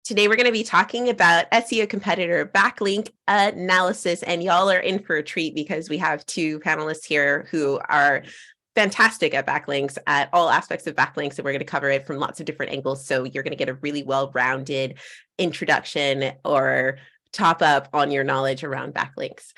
Today, we're going to be talking about SEO competitor backlink analysis, and y'all are in for a treat because we have two panelists here who are fantastic at backlinks, at all aspects of backlinks, and we're going to cover it from lots of different angles. So you're going to get a really well-rounded introduction or top up on your knowledge around backlinks.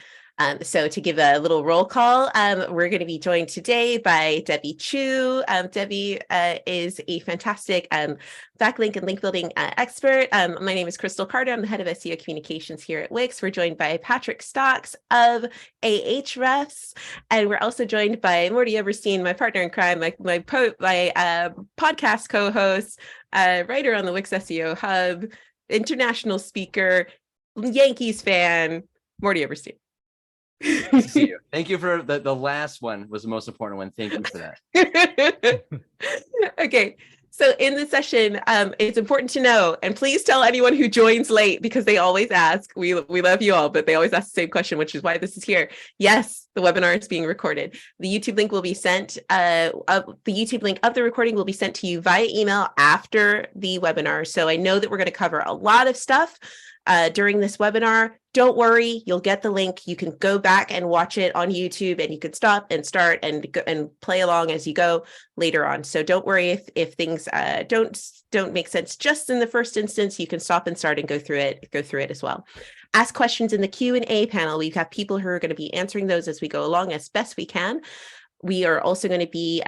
So to give a little roll call, we're going to be joined today by Debbie Chu. Debbie is a fantastic backlink and link building expert. My name is Crystal Carter. I'm the head of SEO communications here at Wix. We're joined by Patrick Stox of Ahrefs, and we're also joined by Mordy Oberstein, my partner in crime, my podcast co-host, writer on the Wix SEO Hub, international speaker, Yankees fan, Mordy Oberstein. Nice to see you. Thank you for the last one was the most important one. Thank you for that. Okay, so in this session, it's important to know, and please tell anyone who joins late, because they always ask, we love you all, but they always ask the same question, which is why this is here. Yes, the webinar is being recorded. The YouTube link will be sent, the YouTube link of the recording will be sent to you via email after the webinar. So I know that we're going to cover a lot of stuff during this webinar. Don't worry, you'll get the link. You can go back and watch it on YouTube, and you can stop and start and go and play along as you go later on. So don't worry if things don't make sense just in the first instance. You can stop and start and go through it as well. Ask questions in the Q&A panel. We have people who are going to be answering those as we go along as best we can. We are also going to be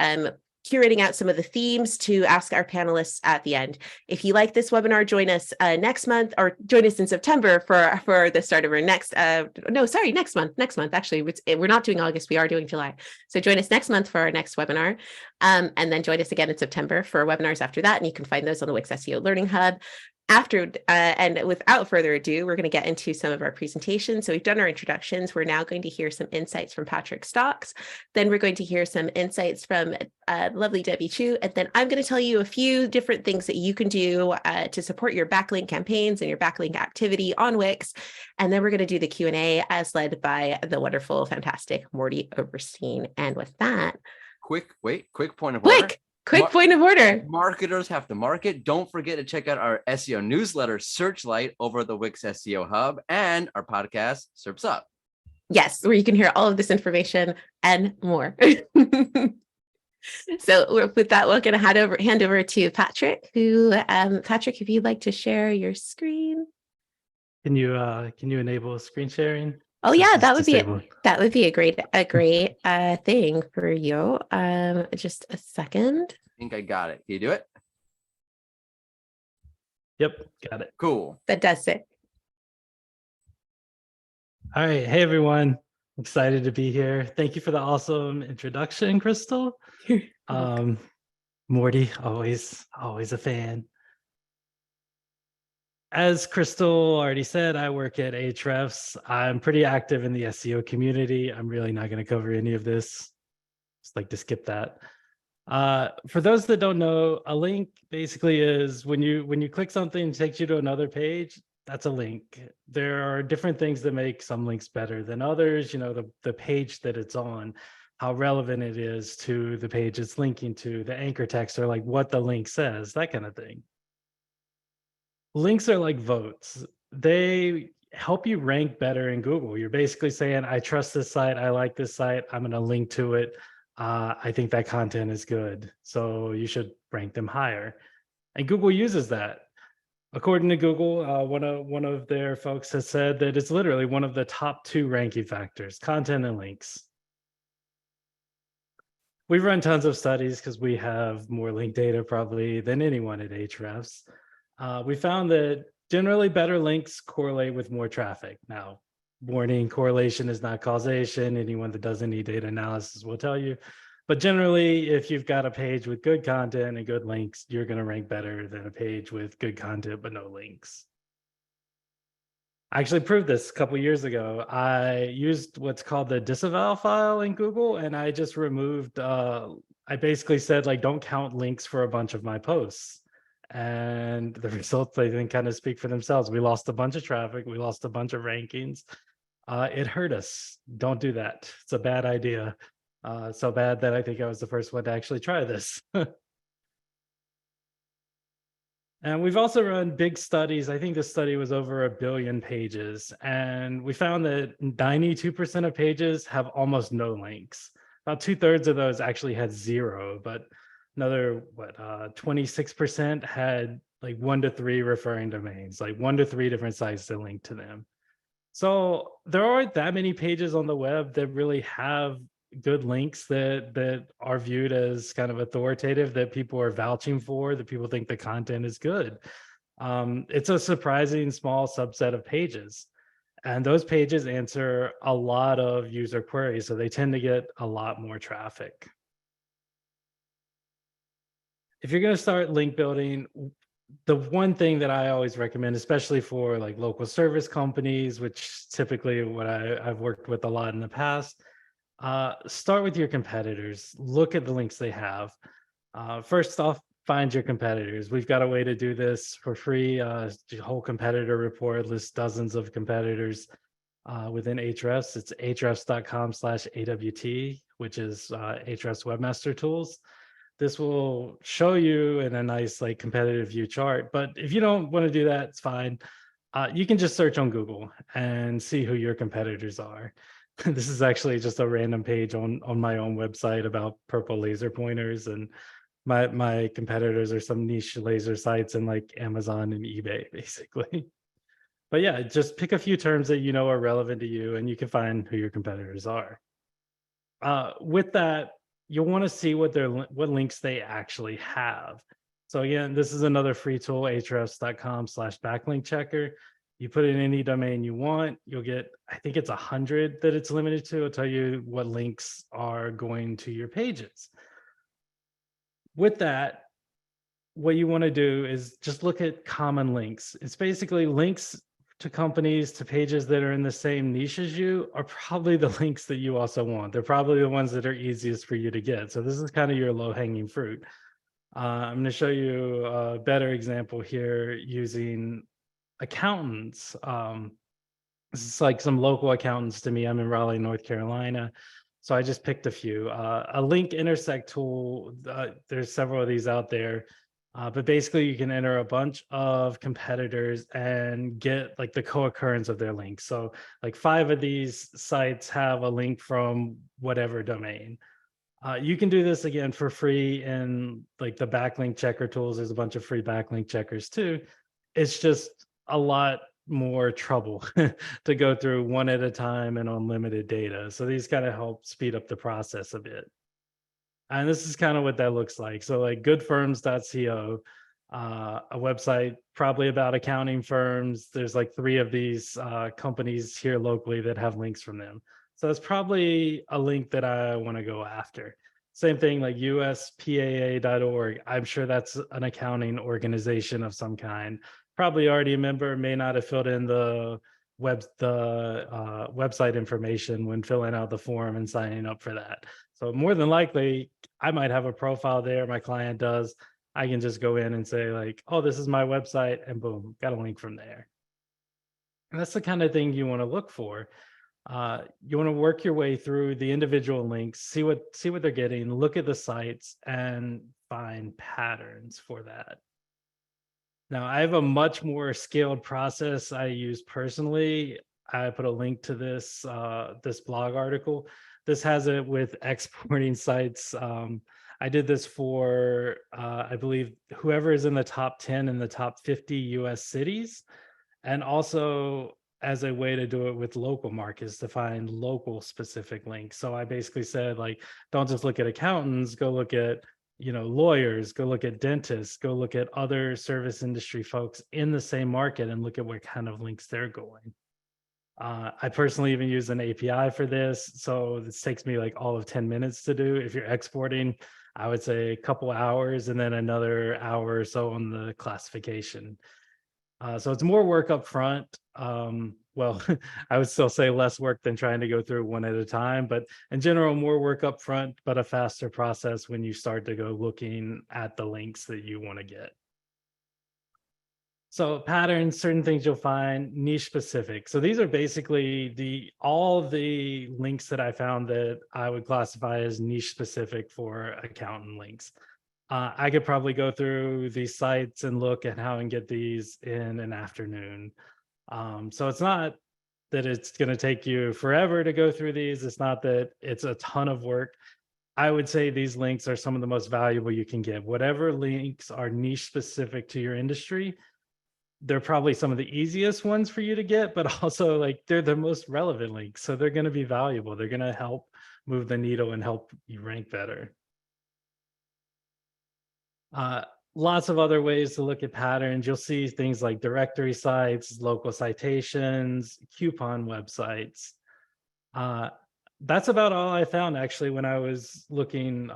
curating out some of the themes to ask our panelists at the end. If you like this webinar, join us next month, or join us in September for the start of our next next month. Actually, we're not doing August, we are doing July. So join us next month for our next webinar, and then join us again in September for webinars after that. And you can find those on the Wix SEO Learning Hub. And without further ado, we're going to get into some of our presentations. So we've done our introductions. We're now going to hear some insights from Patrick Stox. Then we're going to hear some insights from lovely Debbie Chu. And then I'm going to tell you a few different things that you can do to support your backlink campaigns and your backlink activity on Wix. And then we're going to do the Q&A as led by the wonderful, fantastic Mordy Oberstein. And with that, Quick point of order. Quick point of order. Marketers have to market. Don't forget to check out our SEO newsletter, Searchlight, over at the Wix SEO Hub, and our podcast, SERPs Up. Yes, where you can hear all of this information and more. So with that, we're going to hand over to Patrick. Patrick, if you'd like to share your screen. Can you enable screen sharing? Oh yeah, that would be a great thing for you. Just a second. I think I got it. Can you do it? Yep, got it. Cool. That does it. All right, hey everyone. Excited to be here. Thank you for the awesome introduction, Crystal. Mordy, always a fan. As Crystal already said, I work at Ahrefs. I'm pretty active in the SEO community. I'm really not going to cover any of this. Just like to skip that. For those that don't know, a link basically is when you click something, it takes you to another page. That's a link. There are different things that make some links better than others. You know, the page that it's on, how relevant it is to the page it's linking to, the anchor text, or like what the link says, that kind of thing. Links are like votes. They help you rank better in Google. You're basically saying, I trust this site. I like this site. I'm going to link to it. I think that content is good. So you should rank them higher. And Google uses that. According to Google, one of their folks has said that it's literally one of the top 2 ranking factors, content and links. We've run tons of studies because we have more link data probably than anyone at Ahrefs. We found that generally better links correlate with more traffic. Now, warning, correlation is not causation. Anyone that does any data analysis will tell you. But generally, if you've got a page with good content and good links, you're going to rank better than a page with good content but no links. I actually proved this a couple of years ago. I used what's called the disavow file in Google, and I just removed, I basically said, like, don't count links for a bunch of my posts. And the results, I think, kind of speak for themselves. We lost a bunch of traffic. We lost a bunch of rankings. It hurt us. Don't do that. It's a bad idea. So bad that I think I was the first one to actually try this. And we've also run big studies. I think this study was over 1 billion pages. And we found that 92% of pages have almost no links. About 2/3 of those actually had zero, but another, 26% had like 1 to 3 referring domains, like 1 to 3 different sites that link to them. So there aren't that many pages on the web that really have good links that are viewed as kind of authoritative, that people are vouching for, that people think the content is good. It's a surprising small subset of pages. And those pages answer a lot of user queries, so they tend to get a lot more traffic. If you're going to start link building, the one thing that I always recommend, especially for like local service companies, which typically what I've worked with a lot in the past, start with your competitors. Look at the links they have. First off, find your competitors. We've got a way to do this for free. The whole competitor report lists dozens of competitors within Ahrefs. It's ahrefs.com/AWT, which is Ahrefs Webmaster Tools. This will show you in a nice like competitive view chart. But if you don't want to do that, it's fine. You can just search on Google and see who your competitors are. This is actually just a random page on my own website about purple laser pointers, and my competitors are some niche laser sites in like Amazon and eBay, basically. But yeah, just pick a few terms that you know are relevant to you, and you can find who your competitors are. With that, you'll want to see what links they actually have. So again, this is another free tool, ahrefs.com/backlink checker. You put in any domain you want, you'll get, I think it's 100 that it's limited to. It'll tell you what links are going to your pages. With that, what you want to do is just look at common links. It's basically links to companies, to pages that are in the same niche as you are probably the links that you also want. They're probably the ones that are easiest for you to get. So this is kind of your low-hanging fruit. I'm going to show you a better example here using accountants. This is like some local accountants to me. I'm in Raleigh, North Carolina. So I just picked a few. A link intersect tool, there's several of these out there. But basically you can enter a bunch of competitors and get like the co-occurrence of their links. So like 5 of these sites have a link from whatever domain. You can do this again for free in like the backlink checker tools. There's a bunch of free backlink checkers too. It's just a lot more trouble to go through one at a time and on limited data. So these kind of help speed up the process a bit. And this is kind of what that looks like. So like goodfirms.co, a website probably about accounting firms. There's like 3 of these companies here locally that have links from them. So that's probably a link that I want to go after. Same thing like uspaa.org. I'm sure that's an accounting organization of some kind. Probably already a member, may not have filled in the website information when filling out the form and signing up for that. So more than likely, I might have a profile there. My client does. I can just go in and say like, oh, this is my website, and boom, got a link from there. And that's the kind of thing you want to look for. You want to work your way through the individual links, see what they're getting, look at the sites, and find patterns for that. Now, I have a much more scaled process I use personally. I put a link to this this blog article. This has it with exporting sites. I did this for, I believe, whoever is in the top 10 and the top 50 US cities, and also as a way to do it with local markets to find local specific links. So I basically said, like, don't just look at accountants, go look at, you know, lawyers, go look at dentists, go look at other service industry folks in the same market and look at what kind of links they're going. I personally even use an API for this. So this takes me like all of 10 minutes to do. If you're exporting, I would say a couple hours and then another hour or so on the classification. So it's more work up front. Well, I would still say less work than trying to go through one at a time, but in general, more work up front, but a faster process when you start to go looking at the links that you want to get. So patterns, certain things you'll find, niche specific. So these are basically all the links that I found that I would classify as niche specific for accountant links. I could probably go through these sites and look at how and get these in an afternoon. So it's not that it's going to take you forever to go through these. It's not that it's a ton of work. I would say these links are some of the most valuable you can get. Whatever links are niche specific to your industry, they're probably some of the easiest ones for you to get, but also like they're the most relevant links. So they're going to be valuable. They're going to help move the needle and help you rank better. Lots of other ways to look at patterns. You'll see things like directory sites, local citations, coupon websites. That's about all I found actually when I was looking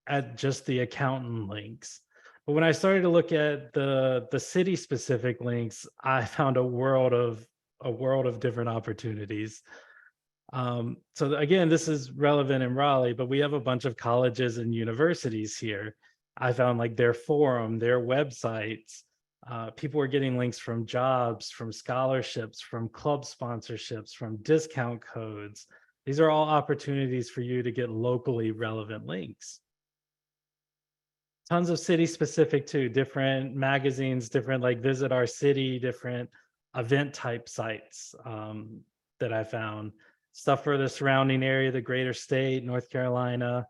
at just the accountant links. But when I started to look at the city specific links, I found a world of different opportunities. So again, this is relevant in Raleigh, but we have a bunch of colleges and universities here. I found like their forum, their websites. People were getting links from jobs, from scholarships, from club sponsorships, from discount codes. These are all opportunities for you to get locally relevant links. Tons of city specific too, different magazines, different like Visit Our City, different event type sites that I found. Stuff for the surrounding area, the greater state, North Carolina,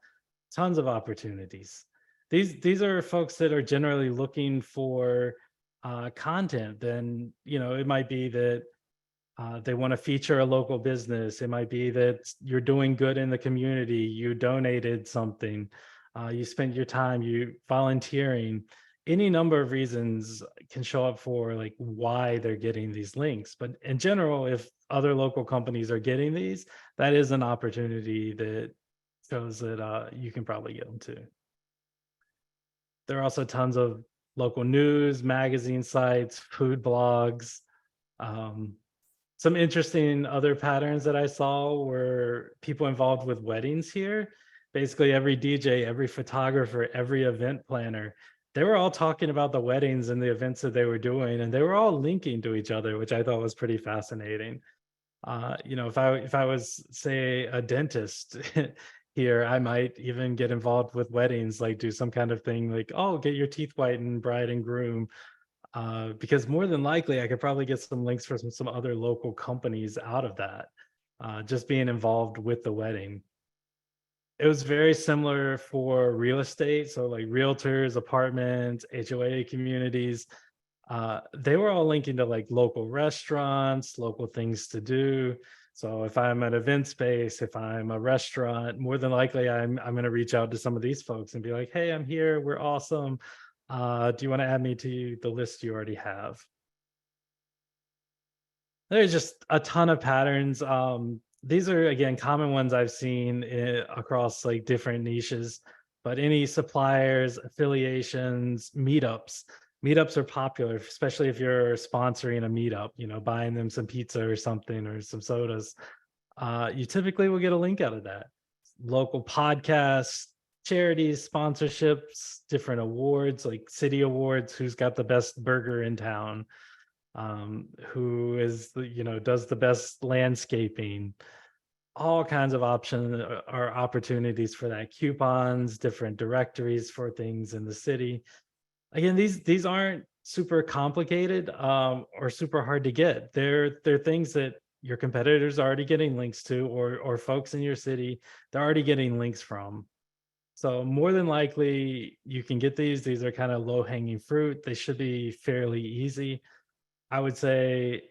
tons of opportunities. These are folks that are generally looking for content. Then, it might be that they want to feature a local business. It might be that you're doing good in the community. You donated something. You spent your time, you volunteering. Any number of reasons can show up for like why they're getting these links. But in general, if other local companies are getting these, that is an opportunity that shows that you can probably get them too. There are also tons of local news, magazine sites, food blogs. Some interesting other patterns that I saw were people involved with weddings here. Basically, every DJ, every photographer, every event planner, they were all talking about the weddings and the events that they were doing, and they were all linking to each other, which I thought was pretty fascinating. If I was, say, a dentist here, I might even get involved with weddings, like do some kind of thing like, oh, get your teeth whitened, bride and groom. Because more than likely, I could probably get some links for some other local companies out of that, just being involved with the wedding. It was very similar for real estate. So like realtors, apartments, HOA communities, they were all linking to like local restaurants, local things to do. So if I'm an event space, if I'm a restaurant, more than likely I'm going to reach out to some of these folks and be like, hey, I'm here. We're awesome. Do you want to add me to the list you already have? There's just a ton of patterns. These are, again, common ones I've seen across like different niches, but any suppliers, affiliations, meetups. Meetups are popular, especially if you're sponsoring a meetup, buying them some pizza or something or some sodas. You typically will get a link out of that. Local podcasts, charities, sponsorships, different awards like city awards, who's got the best burger in town, who is does the best landscaping. All kinds of options or opportunities for that. Coupons, different directories for things in the city. Again, these aren't super complicated or super hard to get. They're things that your competitors are already getting links to, or folks in your city, they're already getting links from. So more than likely you can get these. These are kind of low hanging fruit. They should be fairly easy. I would say,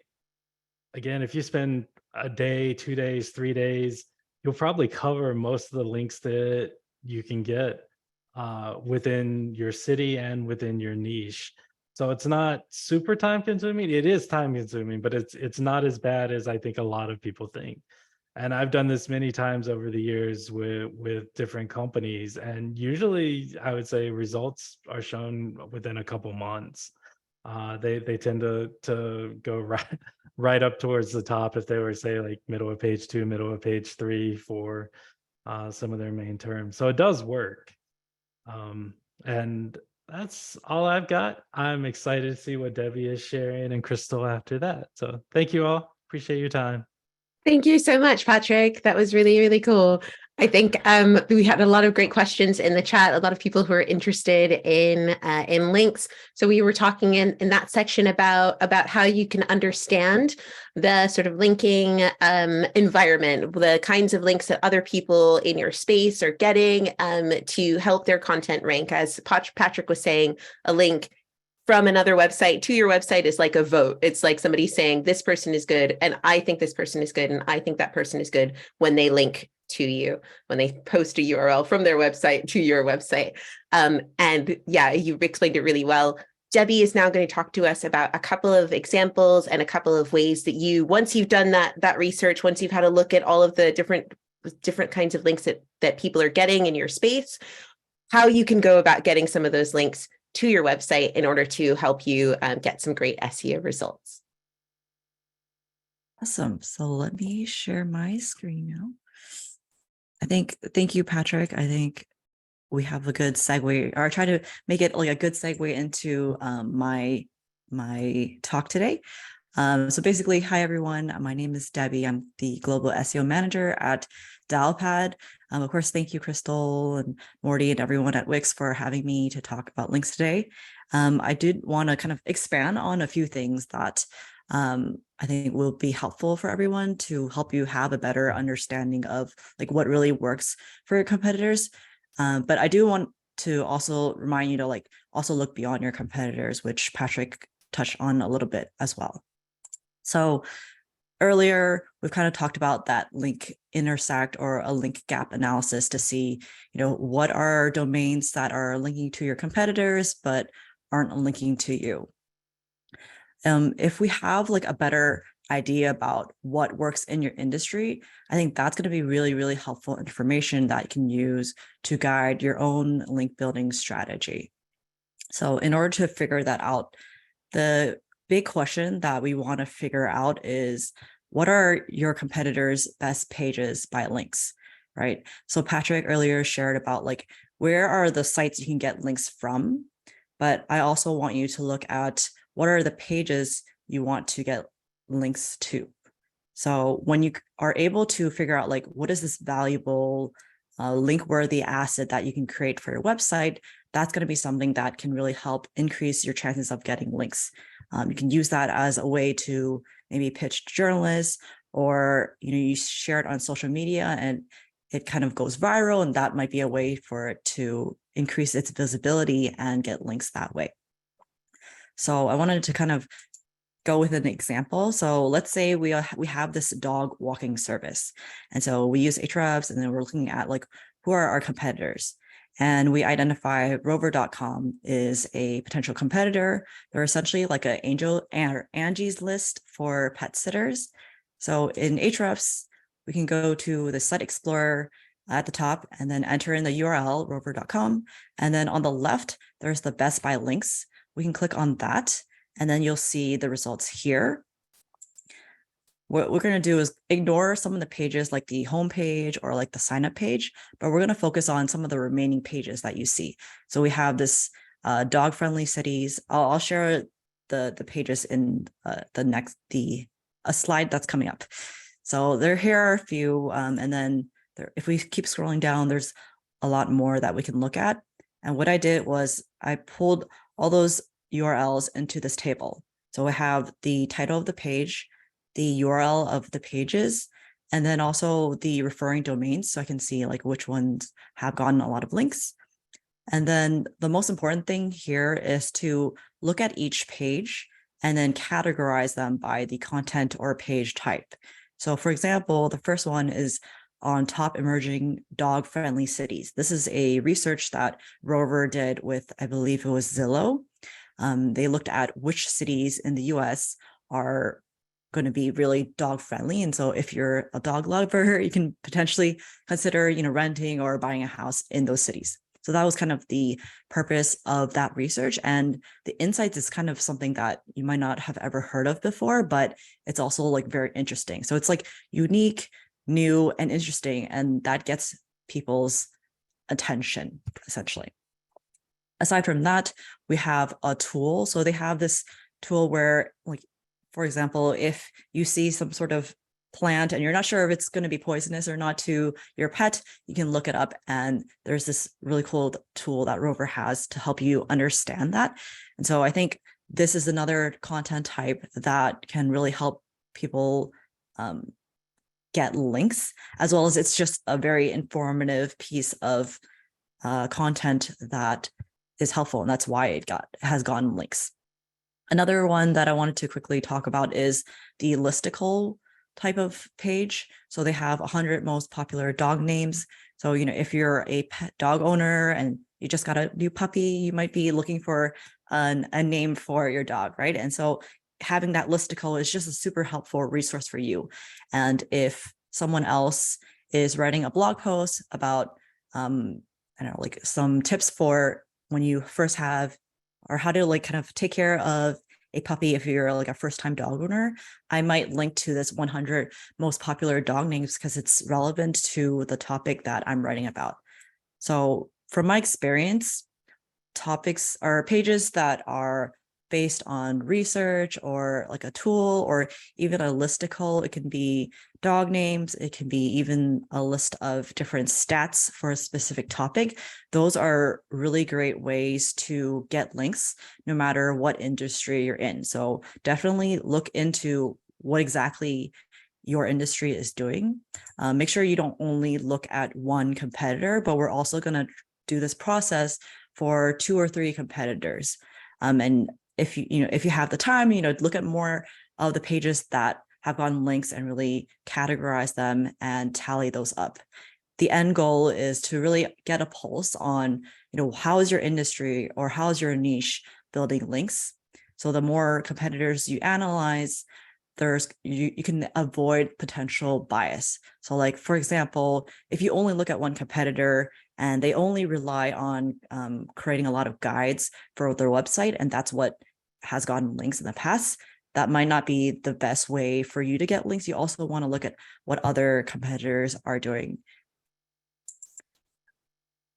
again, if you spend a day, 2 days, 3 days, you'll probably cover most of the links that you can get within your city and within your niche. So it's not super time consuming. It is time consuming, but it's not as bad as I think a lot of people think. And I've done this many times over the years with different companies, and usually I would say results are shown within a couple months. They tend to go right up towards the top if they were, say, like middle of page 2, middle of page 3 for some of their main terms. So it does work. And that's all I've got. I'm excited to see what Debbie is sharing and Crystal after that. So thank you all. Appreciate your time. Thank you so much, Patrick. That was really, really cool. I think we had a lot of great questions in the chat. A lot of people who are interested in links. So we were talking in that section about how you can understand the sort of linking environment, the kinds of links that other people in your space are getting to help their content rank. As Patrick was saying, a link from another website to your website is like a vote. It's like somebody saying this person is good, and I think this person is good, and I think that person is good when they link to you, when they post a URL from their website to your website. And yeah, you've explained it really well. Debbie is now going to talk to us about a couple of examples and a couple of ways that you, once you've done that research, once you've had a look at all of the different kinds of links that people are getting in your space, how you can go about getting some of those links to your website in order to help you get some great SEO results. Awesome. So let me share my screen now. Thank you, Patrick. I think we have a good segue, or try to make it like a good segue into my talk today. So basically, hi everyone. My name is Debbie. I'm the Global SEO Manager at Dialpad. Of course, thank you, Crystal and Mordy and everyone at Wix for having me to talk about links today. I did want to kind of expand on a few things that I think will be helpful for everyone to help you have a better understanding of like what really works for your competitors. But I do want to also remind you to like also look beyond your competitors, which Patrick touched on a little bit as well. So earlier, we've kind of talked about that link intersect or a link gap analysis to see, what are domains that are linking to your competitors, but aren't linking to you. If we have like a better idea about what works in your industry, I think that's going to be really, really helpful information that you can use to guide your own link building strategy. So in order to figure that out, the big question that we want to figure out is, what are your competitors' best pages by links, right? So Patrick earlier shared about like, where are the sites you can get links from? But I also want you to look at what are the pages you want to get links to. So when you are able to figure out like, what is this valuable link-worthy asset that you can create for your website, that's going to be something that can really help increase your chances of getting links. You can use that as a way to maybe pitch to journalists, or you share it on social media and it kind of goes viral, and that might be a way for it to increase its visibility and get links that way. So I wanted to kind of go with an example. So let's say we have this dog walking service, and so we use Ahrefs, and then we're looking at like, who are our competitors, and we identify Rover.com is a potential competitor. They're essentially like an Angie's List for pet sitters. So in Ahrefs, we can go to the site explorer at the top and then enter in the URL rover.com, and then on the left there's the best by links. We can click on that, and then you'll see the results here. What we're going to do is ignore some of the pages like the home page or like the sign up page, but we're going to focus on some of the remaining pages that you see. So we have this dog friendly cities. I'll share the pages in a slide that's coming up. So here are a few, and then if we keep scrolling down, there's a lot more that we can look at. And what I did was I pulled all those URLs into this table. So I have the title of the page, the URL of the pages, and then also the referring domains, so I can see like which ones have gotten a lot of links. And then the most important thing here is to look at each page and then categorize them by the content or page type. So for example, the first one is on top emerging dog-friendly cities. This is a research that Rover did with, I believe it was Zillow. They looked at which cities in the US are going to be really dog friendly. And so if you're a dog lover, you can potentially consider, renting or buying a house in those cities. So that was kind of the purpose of that research. And the insights is kind of something that you might not have ever heard of before, but it's also like very interesting. So it's like unique, new, and interesting. And that gets people's attention, essentially. Aside from that, we have a tool. So they have this tool where, like, for example, if you see some sort of plant and you're not sure if it's going to be poisonous or not to your pet, you can look it up. And there's this really cool tool that Rover has to help you understand that. And so I think this is another content type that can really help people get links, as well as it's just a very informative piece of content that is helpful. And that's why it has gotten links. Another one that I wanted to quickly talk about is the listicle type of page. So they have 100 most popular dog names. So, if you're a pet dog owner and you just got a new puppy, you might be looking for a name for your dog, right? And so having that listicle is just a super helpful resource for you. And if someone else is writing a blog post about, I don't know, like some tips for when you first have, or how to like kind of take care of a puppy if you're like a first-time dog owner, I might link to this 100 most popular dog names because it's relevant to the topic that I'm writing about. So from my experience, topics are pages that are based on research or like a tool or even a listicle. It can be dog names. It can be even a list of different stats for a specific topic. Those are really great ways to get links no matter what industry you're in. So definitely look into what exactly your industry is doing. Make sure you don't only look at one competitor, but we're also going to do this process for 2 or 3 competitors. And if you have the time, look at more of the pages that have gotten links and really categorize them and tally those up. The end goal is to really get a pulse on, how is your industry or how is your niche building links? So the more competitors you analyze, you can avoid potential bias. So like, for example, if you only look at one competitor and they only rely on creating a lot of guides for their website, and that's what has gotten links in the past, that might not be the best way for you to get links. You also want to look at what other competitors are doing.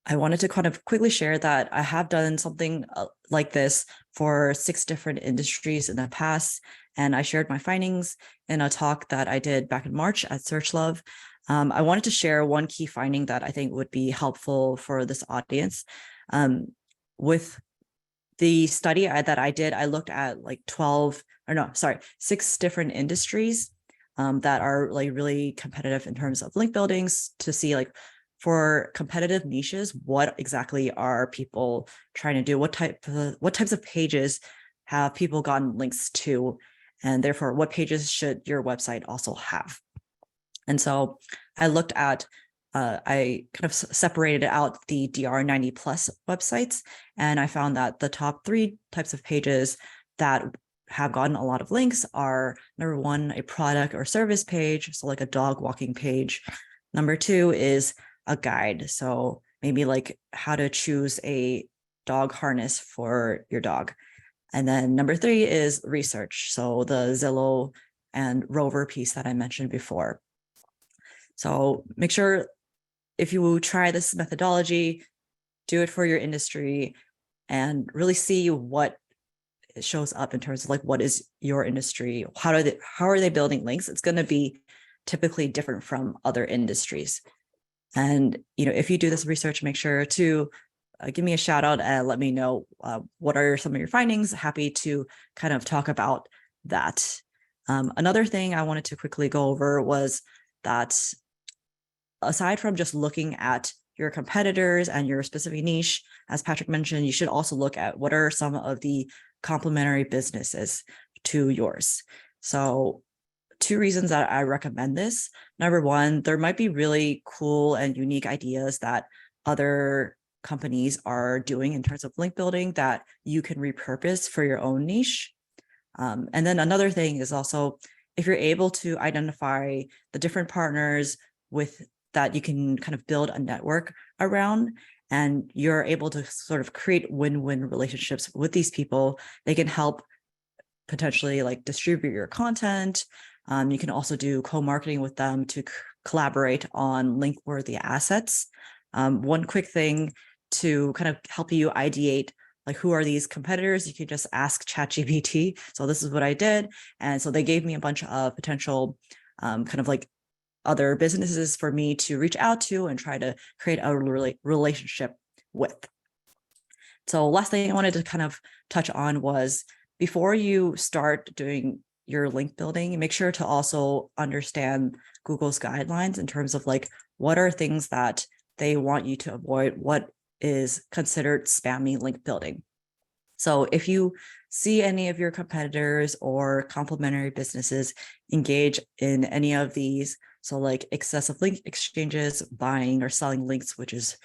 I wanted to kind of quickly share that I have done something like this for 6 different industries in the past, and I shared my findings in a talk that I did back in March at SearchLove. I wanted to share one key finding that I think would be helpful for this audience. With the study that I did, I looked at like 6 different industries that are like really competitive in terms of link buildings to see like for competitive niches, what exactly are people trying to do? What types of pages have people gotten links to? And therefore, what pages should your website also have? And so I looked at, I kind of separated out the DR90 plus websites, and I found that the top 3 types of pages that have gotten a lot of links are, number 1, a product or service page, so like a dog walking page. Number 2 is a guide, so maybe like how to choose a dog harness for your dog. And then number 3 is research, so the Zillow and Rover piece that I mentioned before. So make sure if you try this methodology, do it for your industry and really see what shows up in terms of like, what is your industry? How are they building links? It's going to be typically different from other industries. And, if you do this research, make sure to give me a shout out and let me know what are some of your findings. Happy to kind of talk about that. Another thing I wanted to quickly go over was that aside from just looking at your competitors and your specific niche, as Patrick mentioned, you should also look at what are some of the complementary businesses to yours. So 2 reasons that I recommend this. Number 1, there might be really cool and unique ideas that other companies are doing in terms of link building that you can repurpose for your own niche. And then another thing is also, if you're able to identify the different partners with that you can kind of build a network around, and you're able to sort of create win-win relationships with these people, they can help potentially like distribute your content. You can also do co-marketing with them to collaborate on link-worthy assets. One quick thing to kind of help you ideate like who are these competitors, you can just ask ChatGPT. So this is what I did. And so they gave me a bunch of potential kind of like other businesses for me to reach out to and try to create a relationship with. So last thing I wanted to kind of touch on was, before you start doing your link building, make sure to also understand Google's guidelines in terms of like, what are things that they want you to avoid, what is considered spammy link building. So if you see any of your competitors or complementary businesses engage in any of these, so like excessive link exchanges, buying or selling links, which is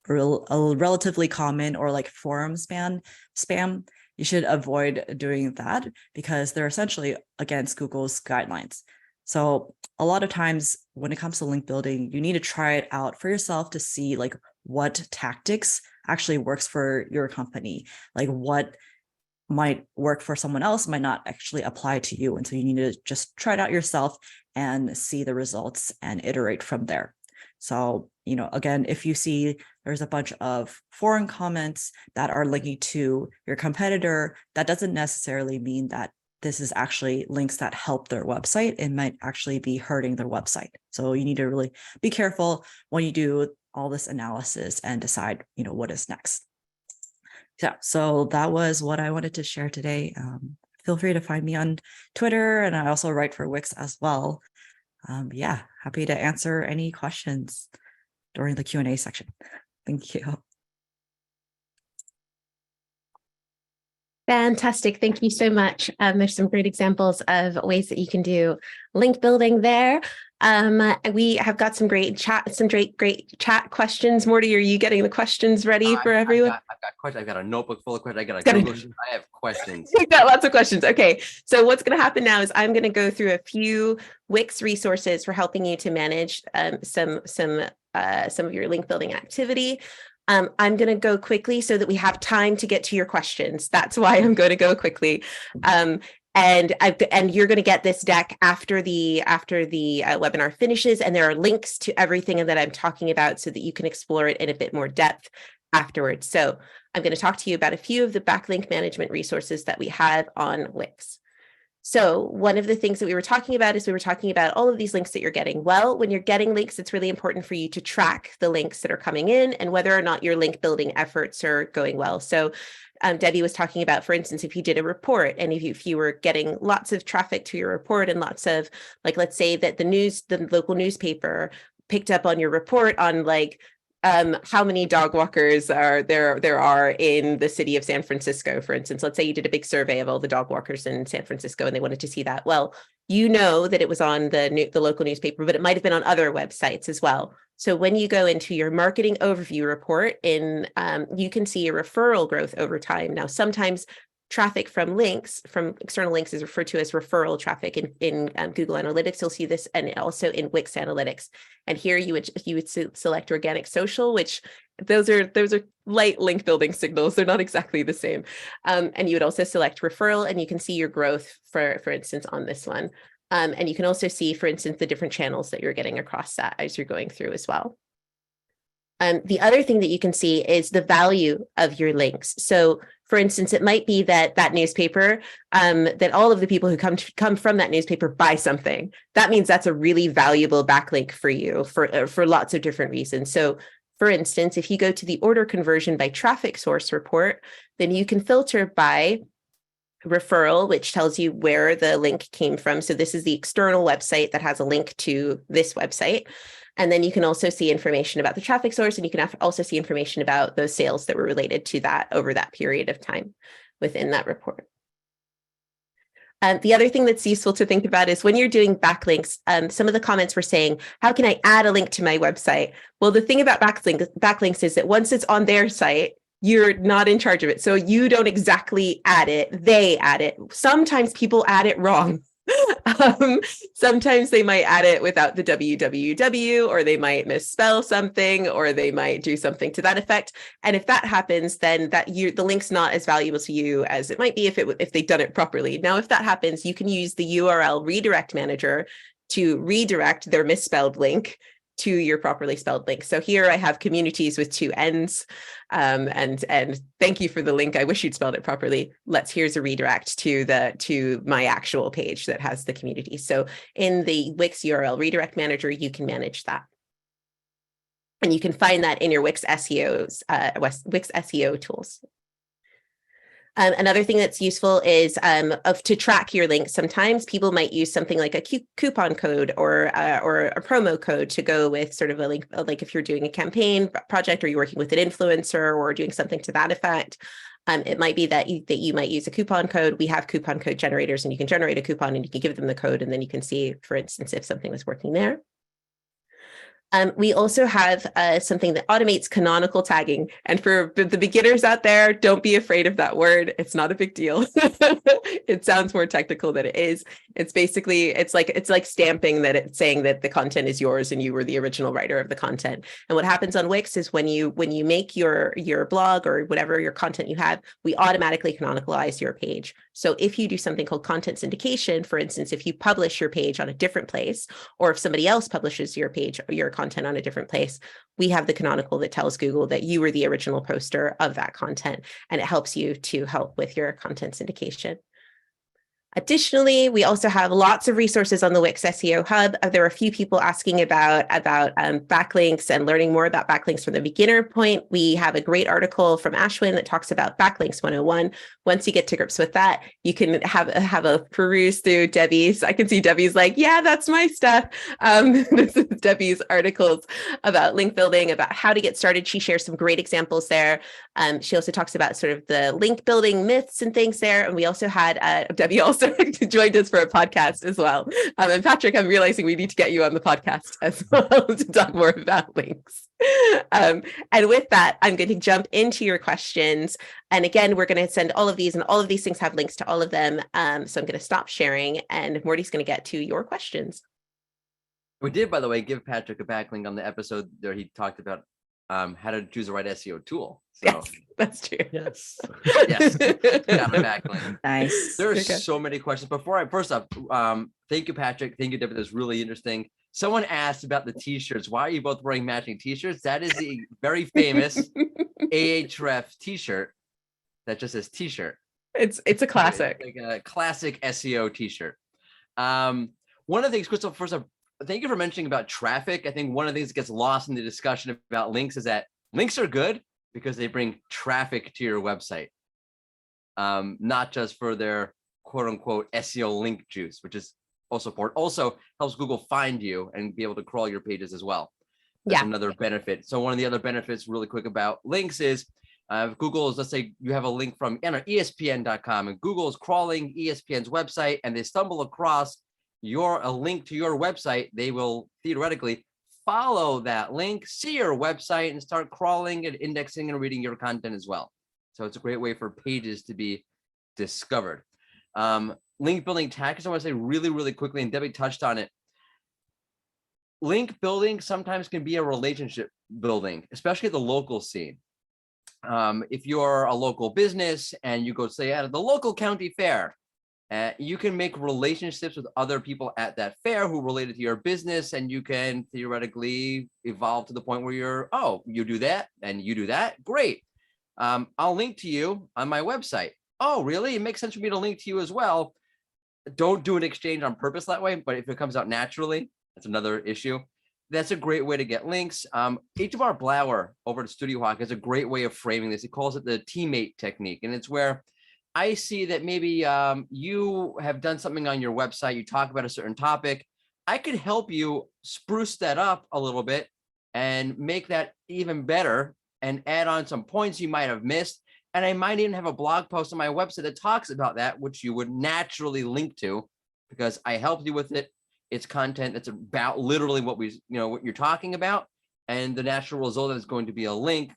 relatively common, or like forum spam, you should avoid doing that because they're essentially against Google's guidelines. So a lot of times when it comes to link building, you need to try it out for yourself to see like what tactics actually works for your company, like what might work for someone else might not actually apply to you. And so you need to just try it out yourself and see the results and iterate from there. So, you know, again, if you see there's a bunch of forum comments that are linking to your competitor, that doesn't necessarily mean that this is actually links that help their website. It might actually be hurting their website. So you need to really be careful when you do all this analysis and decide, you know, what is next. Yeah, so that was what I wanted to share today. Feel free to find me on Twitter, and I also write for Wix as well. Yeah, happy to answer any questions during the Q&A section. Thank you. Fantastic. Thank you so much. There's some great examples of ways that you can do link building there. We have got some great chat questions. Mordy, are you getting the questions ready for everyone? I've got questions. I've got a notebook full of questions. I got a Google sheet. I have questions. We've got lots of questions. Okay. So what's going to happen now is I'm going to go through a few Wix resources for helping you to manage some of your link building activity. I'm going to go quickly so that we have time to get to your questions. That's why I'm going to go quickly. And you're going to get this deck after the webinar finishes, and there are links to everything that I'm talking about so that you can explore it in a bit more depth afterwards. So I'm going to talk to you about a few of the backlink management resources that we have on Wix. So one of the things that we were talking about is we were talking about all of these links that you're getting. Well, when you're getting links, it's really important for you to track the links that are coming in and whether or not your link building efforts are going well. So Debbie was talking about, for instance, if you did a report and if you were getting lots of traffic to your report and lots of, like, let's say that the local newspaper picked up on your report on like, how many dog walkers there are in the city of San Francisco, for instance. Let's say you did a big survey of all the dog walkers in San Francisco and they wanted to see that. Well, you know that it was on the local newspaper, but it might have been on other websites as well. So when you go into your marketing overview report, you can see a referral growth over time. Now, sometimes traffic from external links is referred to as referral traffic in Google Analytics. You'll see this, and also in Wix Analytics. And here you would select organic social, which those are light link building signals. They're not exactly the same. And you would also select referral, and you can see your growth for instance on this one. And you can also see, for instance, the different channels that you're getting across that as you're going through as well. The other thing that you can see is the value of your links. So for instance, it might be that newspaper, that all of the people who come from that newspaper buy something. That means that's a really valuable backlink for you for lots of different reasons. So for instance, if you go to the order conversion by traffic source report, then you can filter by referral, which tells you where the link came from. So this is the external website that has a link to this website. And then you can also see information about the traffic source, and you can also see information about those sales that were related to that over that period of time within that report. The other thing that's useful to think about is when you're doing backlinks, some of the comments were saying, how can I add a link to my website? Well, the thing about backlinks is that once it's on their site, you're not in charge of it. So you don't exactly add it, they add it. Sometimes people add it wrong. Sometimes they might add it without the www, or they might misspell something, or they might do something to that effect. And if that happens, then the link's not as valuable to you as it might be if they'd done it properly. Now, if that happens, you can use the URL redirect manager to redirect their misspelled link to your properly spelled link. So here I have communities with 2 N's, and thank you for the link. I wish you'd spelled it properly. Here's a redirect to my actual page that has the community. So in the Wix URL redirect manager, you can manage that. And you can find that in your Wix SEO tools. Another thing that's useful is to track your links. Sometimes people might use something like a coupon code or a promo code to go with sort of a link, like if you're doing a campaign project or you're working with an influencer or doing something to that effect. It might be that you might use a coupon code. We have coupon code generators, and you can generate a coupon and you can give them the code, and then you can see, for instance, if something was working there. We also have something that automates canonical tagging. And for the beginners out there, don't be afraid of that word. It's not a big deal. It sounds more technical than it is. It's basically, it's like stamping that it's saying that the content is yours and you were the original writer of the content. And what happens on Wix is when you make your blog or whatever your content you have, we automatically canonicalize your page. So if you do something called content syndication, for instance, if you publish your page on a different place, or if somebody else publishes your page or your content on a different place, we have the canonical that tells Google that you were the original poster of that content, and it helps you to help with your content syndication. Additionally, we also have lots of resources on the Wix SEO Hub. There are a few people asking about backlinks and learning more about backlinks from the beginner point. We have a great article from Ashwin that talks about backlinks 101. Once you get to grips with that, you can have a peruse through Debbie's. I can see Debbie's like, yeah, that's my stuff. This is Debbie's articles about link building, about how to get started. She shares some great examples there. She also talks about sort of the link building myths and things there. And we also had Debbie also joined us for a podcast as well. And Patrick, I'm realizing we need to get you on the podcast as well to talk more about links. And with that, I'm going to jump into your questions. And again, we're going to send all of these, and all of these things have links to all of them. So I'm going to stop sharing, and Mordy's going to get to your questions. We did, by the way, give Patrick a backlink on the episode where he talked about how to choose the right SEO tool. So yes, that's true. Yes. yes, got a backlink. Nice. There are so many questions. First up, thank you, Patrick. Thank you, Debbie. That's really interesting. Someone asked about the t-shirts. Why are you both wearing matching t-shirts? That is the very famous Ahrefs t-shirt that just says t-shirt. It's a classic. It's like a classic SEO t-shirt. One of the things, Crystal, first off, thank you for mentioning about traffic. I think one of the things that gets lost in the discussion about links is that links are good because they bring traffic to your website, not just for their quote unquote SEO link juice, which is also important. Also helps Google find you and be able to crawl your pages as well. That's another benefit. So one of the other benefits really quick about links is Google is, let's say you have a link from ESPN.com and Google is crawling ESPN's website and they stumble across a link to your website. They will theoretically follow that link, see your website, and start crawling and indexing and reading your content as well. So it's a great way for pages to be discovered. Link building tactics, I want to say really, really quickly, and Debbie touched on it. Link building sometimes can be a relationship building, especially at the local scene. If you're a local business and you go say at the local county fair, you can make relationships with other people at that fair who related to your business, and you can theoretically evolve to the point where you do that and you do that. Great. I'll link to you on my website. Oh, really? It makes sense for me to link to you as well. Don't do an exchange on purpose that way, but if it comes out naturally, that's another issue. That's a great way to get links. H.R. Blauer over at Studio Hawk has a great way of framing this. He calls it the teammate technique, and it's where I see that maybe you have done something on your website, you talk about a certain topic. I could help you spruce that up a little bit and make that even better and add on some points you might have missed. And I might even have a blog post on my website that talks about that, which you would naturally link to because I helped you with it. It's content that's about literally what what you're talking about. And the natural result is going to be a link.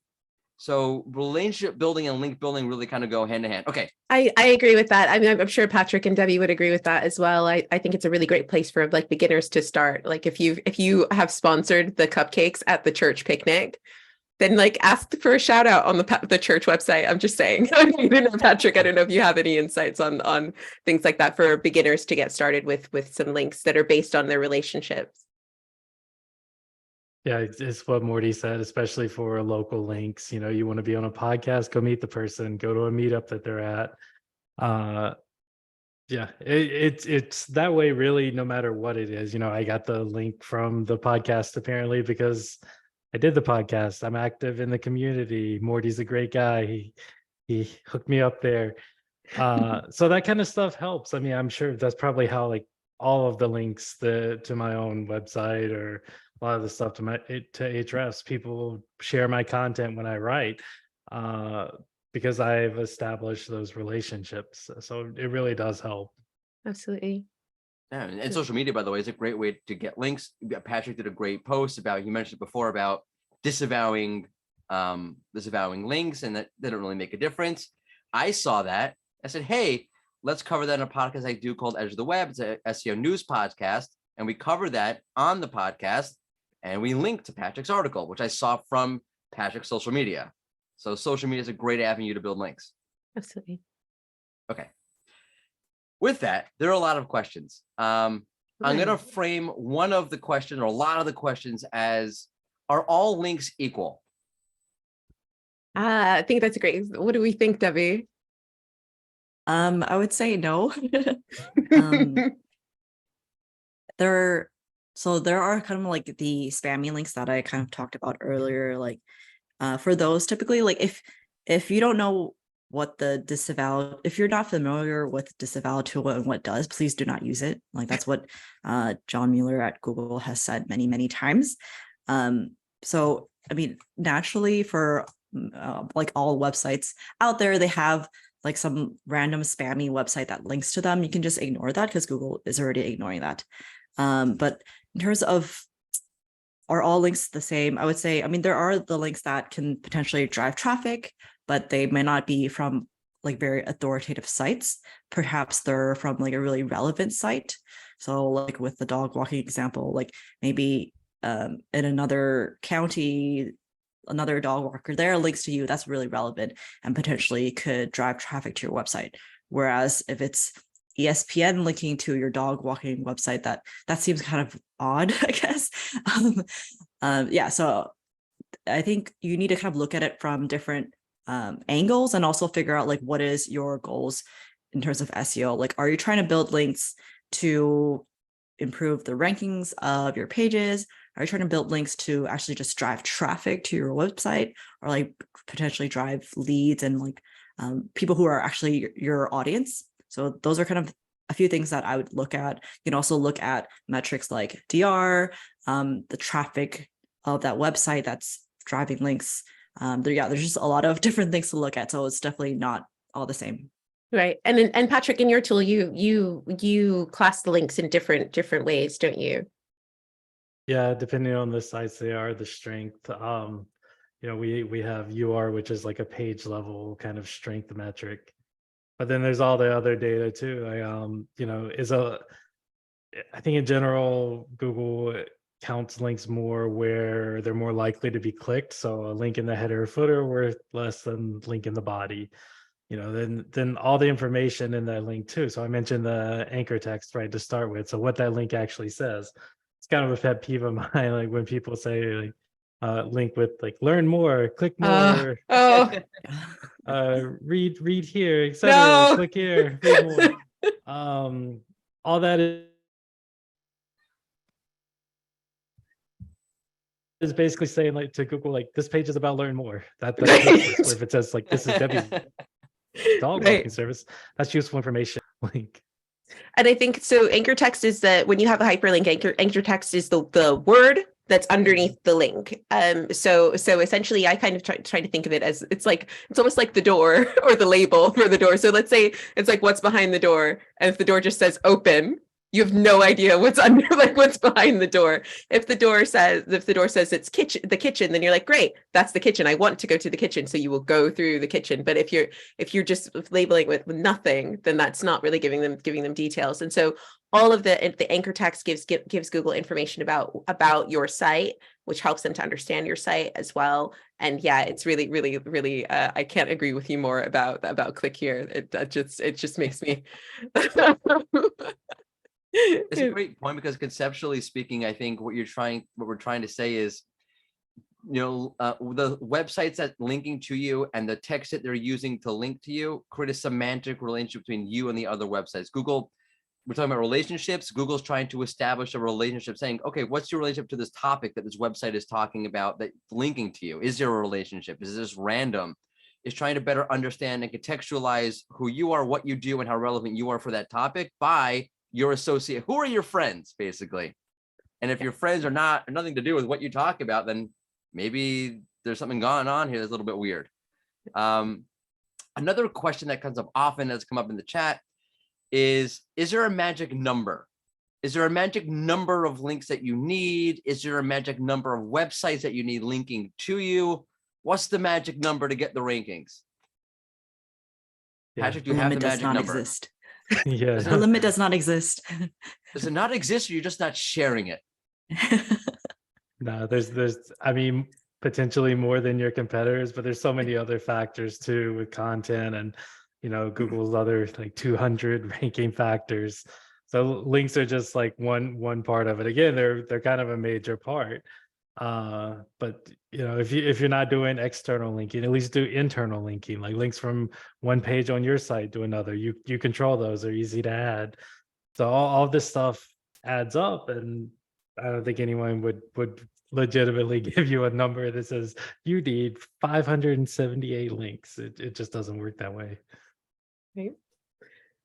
So relationship building and link building really kind of go hand in hand. Okay. I agree with that. I mean, I'm sure Patrick and Debbie would agree with that as well. I think it's a really great place for like beginners to start. Like if you have sponsored the cupcakes at the church picnic, then like ask for a shout out on the church website. I'm just saying. I don't know, Patrick, I don't know if you have any insights on things like that for beginners to get started with some links that are based on their relationships. Yeah, it's what Morty said, especially for local links. You know, you want to be on a podcast, go meet the person, go to a meetup that they're at. Yeah, it's that way really, no matter what it is. You know, I got the link from the podcast apparently because I did the podcast. I'm active in the community. Morty's a great guy. He hooked me up there. So that kind of stuff helps. I mean, I'm sure that's probably how like all of the links to my own website or a lot of the stuff to Ahrefs, people share my content when I write, uh, because I've established those relationships. So it really does help. Absolutely. Yeah, and social media, by the way, is a great way to get links. Patrick did a great post about, you mentioned before, about disavowing links and that they don't really make a difference. I saw that. I said, hey, let's cover that in a podcast I do called Edge of the Web. It's a SEO news podcast. And we cover that on the podcast. And we link to Patrick's article, which I saw from Patrick's social media. So social media is a great avenue to build links. Absolutely. Okay. With that, there are a lot of questions. I'm going to frame one of the questions, or a lot of the questions, as, are all links equal? I think that's great. What do we think, Debbie? I would say no. There are kind of like the spammy links that I kind of talked about earlier. Like for those, typically, like if you don't know what the disavow, if you're not familiar with disavow tool and what it does, please do not use it. Like that's what John Mueller at Google has said many, many times. So I mean, naturally, for like all websites out there, they have like some random spammy website that links to them. You can just ignore that because Google is already ignoring that. But in terms of, are all links the same? I would say, I mean, there are the links that can potentially drive traffic, but they may not be from like very authoritative sites. Perhaps they're from like a really relevant site. So like with the dog walking example, like maybe in another county, another dog walker there links to you, that's really relevant and potentially could drive traffic to your website. Whereas if it's ESPN linking to your dog walking website, that seems kind of odd, I guess. Yeah, so I think you need to kind of look at it from different angles and also figure out like what is your goals in terms of SEO. Like, are you trying to build links to improve the rankings of your pages? Are you trying to build links to actually just drive traffic to your website, or like potentially drive leads and like people who are actually your audience? So those are kind of a few things that I would look at. You can also look at metrics like DR, the traffic of that website that's driving links. There's just a lot of different things to look at. So it's definitely not all the same. Right. And Patrick, in your tool, you class the links in different ways, don't you? Yeah, depending on the sites they are, the strength. You know, we have UR, which is like a page level kind of strength metric. But then there's all the other data too. You know, I think in general, Google counts links more where they're more likely to be clicked. So a link in the header or footer worth less than link in the body. You know, then all the information in that link too. So I mentioned the anchor text right to start with. So what that link actually says. It's kind of a pet peeve of mine, like when people say like link with like learn more, click more, read here, etc. No. Click here, read more. All that is basically saying like to Google, like this page is about learn more. That's useless. Where if it says like this is Debbie's dog walking service, that's useful information. Link. And I think so. Anchor text is that when you have a hyperlink, anchor text is the word that's underneath the link. So essentially, I kind of try to think of it as it's almost like the door or the label for the door. So let's say it's like what's behind the door, and if the door just says open, you have no idea what's under, like what's behind the door. If the door says it's the kitchen, then you're like, great, that's the kitchen. I want to go to the kitchen, so you will go through the kitchen. But if you're just labeling with nothing, then that's not really giving them details. And so all of the anchor text gives Google information about your site, which helps them to understand your site as well. And yeah, it's really, really, really. I can't agree with you more about click here. It just makes me. It's a great point, because conceptually speaking, I think what we're trying to say is the websites that linking to you and the text that they're using to link to you create a semantic relationship between you and the other websites. Google, we're talking about relationships. Google's trying to establish a relationship, saying, okay, what's your relationship to this topic that this website is talking about that's linking to you? Is there a relationship? Is this random? Is trying to better understand and contextualize who you are, what you do, and how relevant you are for that topic by your associate. Who are your friends, basically? And if your friends are nothing to do with what you talk about, then maybe there's something going on here that's a little bit weird. Another question that comes up often, has come up in the chat, is there a magic number? Is there a magic number of links that you need? Is there a magic number of websites that you need linking to you? What's the magic number to get the rankings? Yeah. Patrick, do you have the Limit does magic not number? exist. Yeah. The limit does not exist. Does it not exist, or you're just not sharing it? No, there's, I mean, potentially more than your competitors, but there's so many other factors too with content and, Google's other like 200 ranking factors. So links are just like one part of it. Again, they're kind of a major part. But if you're not doing external linking, at least do internal linking, like links from one page on your site to another. You control those, they're easy to add. So all this stuff adds up, and I don't think anyone would legitimately give you a number that says you need 578 links. It just doesn't work that way. Right.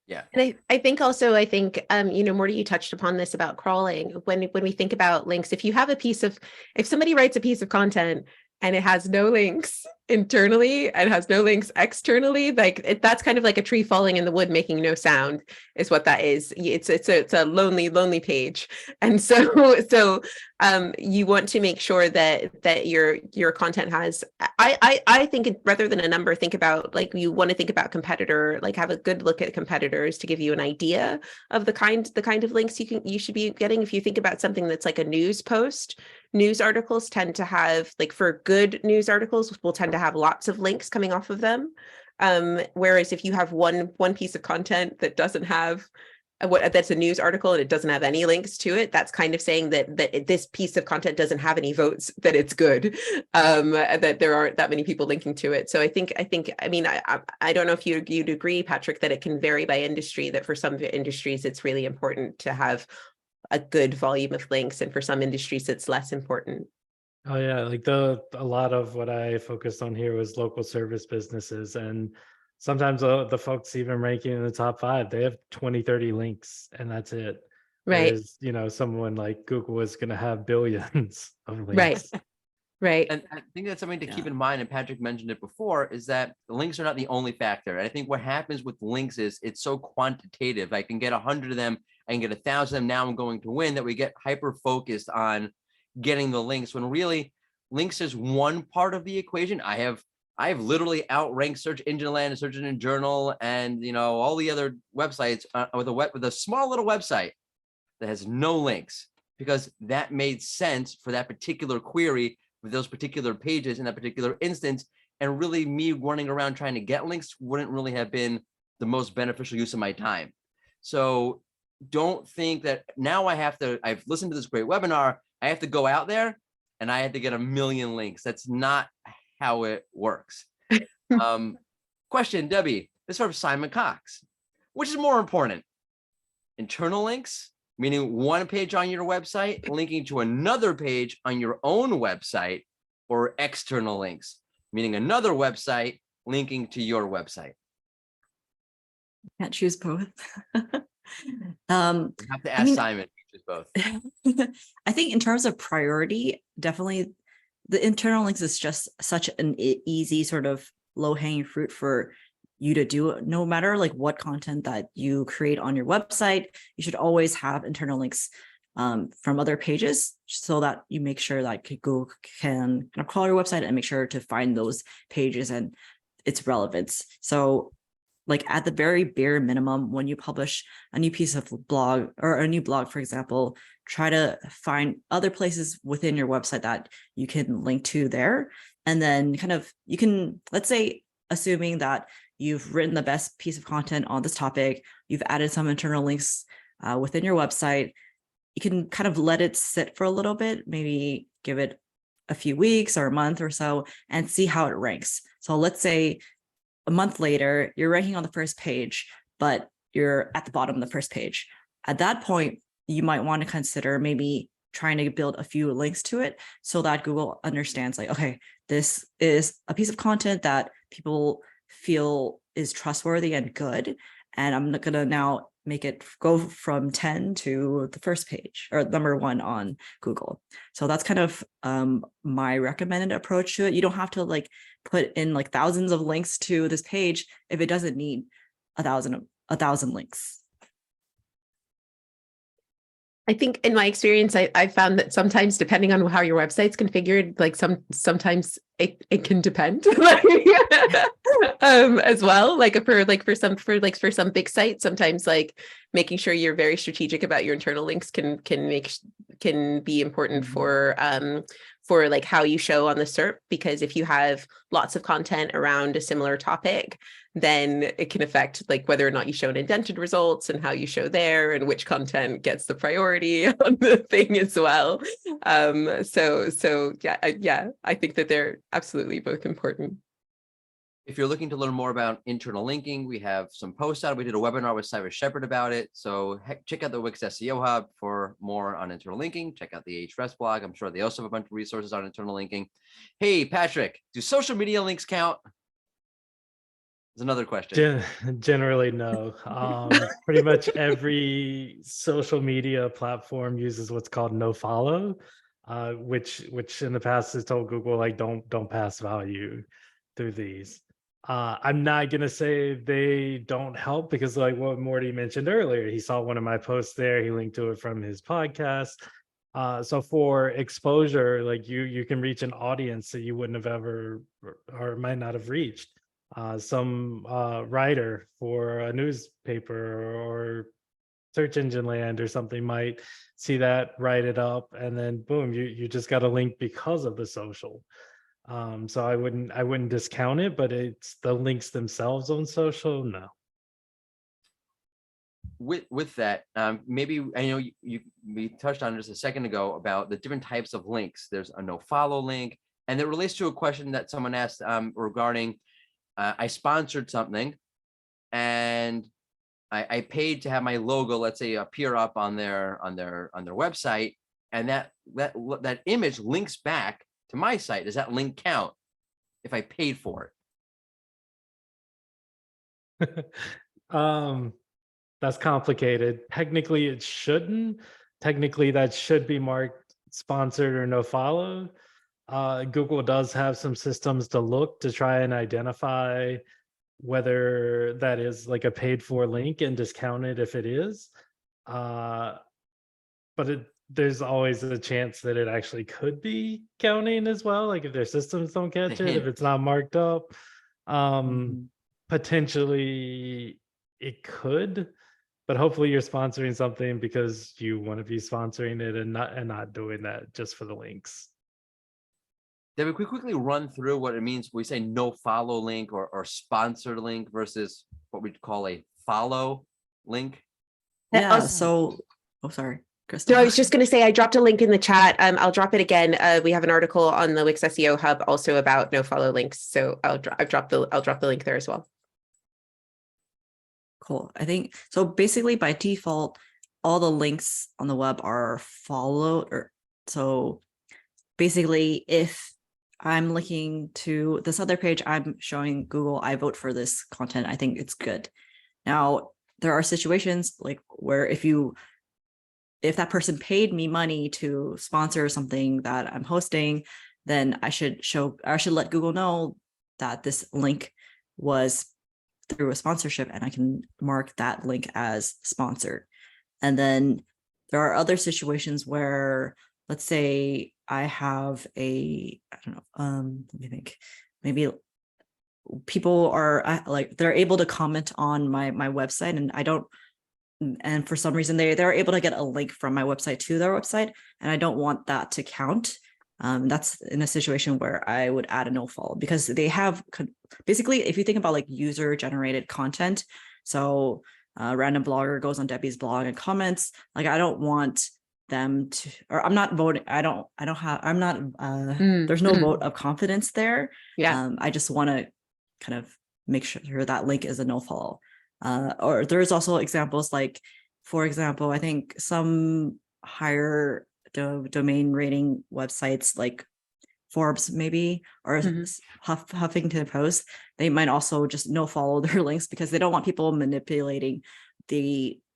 Yeah. And I think Mordy, you touched upon this about crawling. When we think about links, if somebody writes a piece of content and it has no links internally and has no links externally, that's kind of like a tree falling in the wood making no sound is what that is. It's a lonely page. And so you want to make sure that your content has, I think rather than a number, think about, like, you want to think about competitor, like have a good look at competitors to give you an idea of the kind of links you should be getting. If you think about something that's like a news post, news articles tend to have, like, for good news articles, will tend to have lots of links coming off of them. Whereas if you have one piece of content that doesn't have that's a news article and it doesn't have any links to it, that's kind of saying that this piece of content doesn't have any votes, that it's good, that there aren't that many people linking to it. So I think I don't know if you'd agree, Patrick, that it can vary by industry, that for some industries it's really important to have a good volume of links, and for some industries it's less important. Oh yeah, like a lot of what I focused on here was local service businesses, and sometimes the folks even ranking in the top 5, they have 20-30 links and that's it. Right. Whereas, someone like Google is going to have billions of links. Right. And I think that's something to keep in mind, and Patrick mentioned it before, is that the links are not the only factor. And I think what happens with links is it's so quantitative. I can get 100 of them, I can get 1,000 of them, now I'm going to win, that we get hyper focused on getting the links, when really links is one part of the equation. I have literally outranked Search Engine Land and Search Engine Journal and all the other websites with a small little website that has no links, because that made sense for that particular query with those particular pages in that particular instance. And really, me running around trying to get links wouldn't really have been the most beneficial use of my time. So don't think that now I've listened to this great webinar, I have to go out there and I have to get 1 million links. That's not how it works. Question, Debbie, this is from Simon Cox. Which is more important? Internal links, meaning one page on your website linking to another page on your own website, or external links, meaning another website linking to your website? Can't choose both. You have to ask Simon to choose both. I think in terms of priority, definitely the internal links is just such an easy sort of low-hanging fruit for you to do. No matter like what content that you create on your website, you should always have internal links from other pages, so that you make sure that Google can kind of crawl your website and make sure to find those pages and its relevance. So like at the very bare minimum, when you publish a new piece of blog or a new blog, for example, try to find other places within your website that you can link to there. And then kind of, you can, let's say, assuming that you've written the best piece of content on this topic, you've added some internal links within your website, you can kind of let it sit for a little bit, maybe give it a few weeks or a month or so and see how it ranks. So let's say a month later, you're ranking on the first page, but you're at the bottom of the first page. At that point, you might want to consider maybe trying to build a few links to it so that Google understands like, okay, this is a piece of content that people feel is trustworthy and good. And I'm going to now make it go from 10 to the first page or number 1 on Google. So that's kind of my recommended approach to it. You don't have to like put in like thousands of links to this page if it doesn't need a thousand links. I think in my experience, I found that sometimes, depending on how your website's configured, like sometimes it can depend as well. Like for some big sites, sometimes like making sure you're very strategic about your internal links can be important for like how you show on the SERP, because if you have lots of content around a similar topic, then it can affect like whether or not you show an indented results and how you show there and which content gets the priority on the thing as well. So yeah, I think that they're absolutely both important. If you're looking to learn more about internal linking, we have some posts out. We did a webinar with Cyrus Shepard about it. So check out the Wix SEO Hub for more on internal linking. Check out the Ahrefs blog. I'm sure they also have a bunch of resources on internal linking. Hey, Patrick, do social media links count? There's another question. Generally, no. Pretty much every social media platform uses what's called no follow, which in the past has told Google like don't pass value through these. I'm not gonna say they don't help, because like what Mordy mentioned earlier, he saw one of my posts there, he linked to it from his podcast. So for exposure, like you can reach an audience that you wouldn't have ever or might not have reached. Some writer for a newspaper or search engine land or something might see that, write it up, and then boom, you just got a link because of the social. So I wouldn't discount it, but it's the links themselves on social, no. With that, maybe I know we touched on just a second ago about the different types of links. There's a no follow link, and it relates to a question that someone asked regarding I sponsored something and I paid to have my logo, let's say, appear up on their website, and that image links back to my site. Does that link count if I paid for it? That's complicated. Technically, it shouldn't. Technically, that should be marked sponsored or no follow. Google does have some systems to look to try and identify whether that is like a paid for link and discount it if it is. But there's always a chance that it actually could be counting as well. Like if their systems don't catch it, if it's not marked up, potentially it could. But hopefully you're sponsoring something because you want to be sponsoring it and not doing that just for the links. David, we quickly run through what it means when we say no follow link or sponsored link versus what we'd call a follow link. Yeah. So, sorry, Crystal. No, I was just going to say I dropped a link in the chat. I'll drop it again. We have an article on the Wix SEO Hub also about no follow links. So I'll drop the link there as well. Cool. I think so. Basically, by default, all the links on the web are followed. Or so basically, if I'm linking to this other page, I'm showing Google, I vote for this content, I think it's good. Now, there are situations like where if that person paid me money to sponsor something that I'm hosting, then I should let Google know that this link was through a sponsorship, and I can mark that link as sponsored. And then there are other situations where, let's say I have let me think, maybe people are they're able to comment on my website, and for some reason they're able to get a link from my website to their website, and I don't want that to count. That's in a situation where I would add a no follow, because they have basically, if you think about like user generated content, so a random blogger goes on Debbie's blog and comments, like I don't want them to, or I'm not voting. I'm not, there's no mm. vote of confidence there. Yeah. I just want to kind of make sure that link is a no follow. Or there's also examples like, for example, I think some higher domain rating websites like Forbes maybe, or Huffington Post, they might also just no follow their links because they don't want people manipulating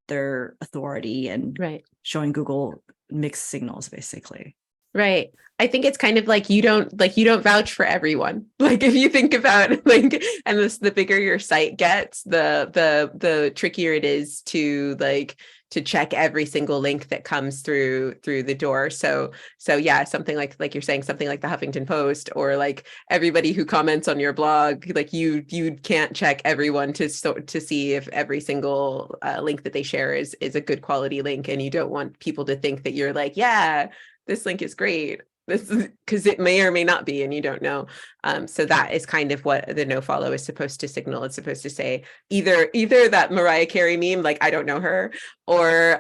their authority and showing Google mixed signals, basically. Right. I think it's kind of like you don't vouch for everyone. Like if you think about like, and the bigger your site gets, the trickier it is to check every single link that comes through the door. So yeah, something like you're saying, something like the Huffington Post, or like everybody who comments on your blog, like you can't check everyone to see if every single link that they share is a good quality link, and you don't want people to think that you're like, yeah, this link is great. This is because it may or may not be, and you don't know. So that is kind of what the no follow is supposed to signal. It's supposed to say either that Mariah Carey meme, like I don't know her, or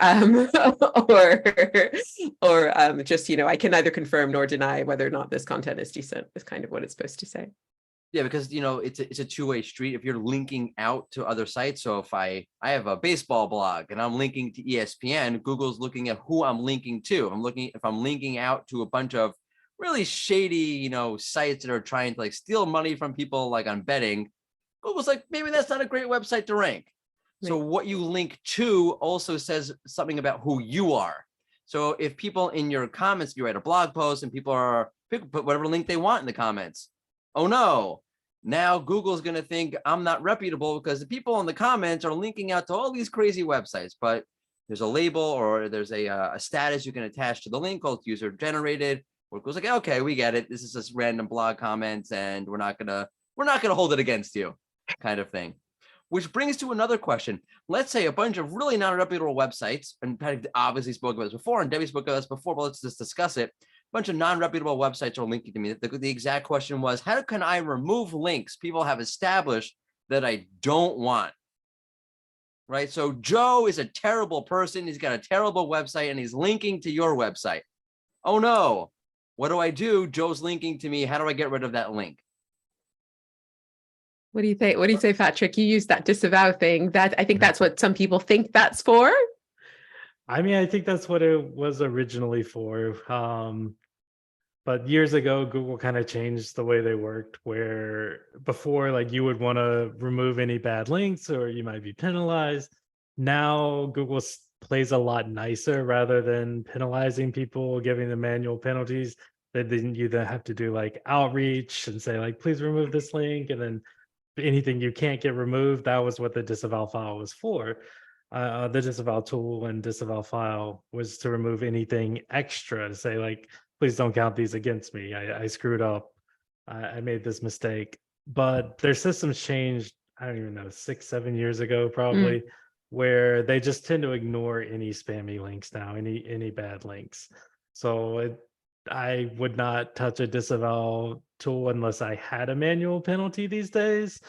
just, I can neither confirm nor deny whether or not this content is decent, is kind of what it's supposed to say. Yeah, because it's a two-way street. If you're linking out to other sites, so if I have a baseball blog and I'm linking to ESPN, Google's looking at who I'm linking to. If I'm linking out to a bunch of really shady, sites that are trying to like steal money from people, like on betting, Google's like, maybe that's not a great website to rank. Right. So what you link to also says something about who you are. So if people in your comments, you write a blog post and people put whatever link they want in the comments. Oh no, now Google's going to think I'm not reputable because the people in the comments are linking out to all these crazy websites, but there's a label or there's a status you can attach to the link called user generated, where it goes like, okay, we get it. This is just random blog comments and we're not going to hold it against you, kind of thing. Which brings to another question. Let's say a bunch of really non-reputable websites, and Patrick obviously spoke about this before and Debbie spoke about this before, but let's just discuss it. Bunch of non-reputable websites are linking to me. The exact question was, how can I remove links people have established that I don't want? Right? So Joe is a terrible person. He's got a terrible website and he's linking to your website. Oh no, what do I do? Joe's linking to me. How do I get rid of that link? What do you think? What do you say, Patrick? You use that disavow thing. I think that's what some people think that's for. I mean, I think that's what it was originally for. But years ago, Google kind of changed the way they worked, where before, like, you would want to remove any bad links or you might be penalized. Now Google plays a lot nicer. Rather than penalizing people, giving them manual penalties, then you then have to do like outreach and say like, please remove this link. And then anything you can't get removed, that was what the disavow file was for. The disavow tool and disavow file was to remove anything extra, to say like, please don't count these against me. I screwed up. I made this mistake. But their systems changed, I don't even know, 6-7 years ago, probably, where they just tend to ignore any spammy links now, any bad links. So I would not touch a disavow tool unless I had a manual penalty these days.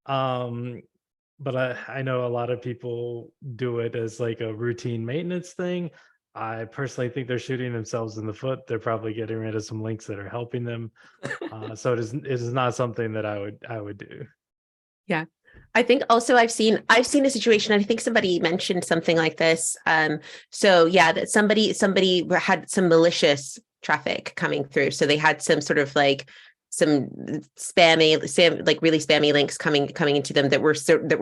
But I know a lot of people do it as like a routine maintenance thing. I personally think they're shooting themselves in the foot. They're probably getting rid of some links that are helping them. So it is not something that I would do. Yeah. I think also I've seen a situation, and I think somebody mentioned something like this. So yeah, that somebody had some malicious traffic coming through. So they had some sort of like some like really spammy links coming into them that were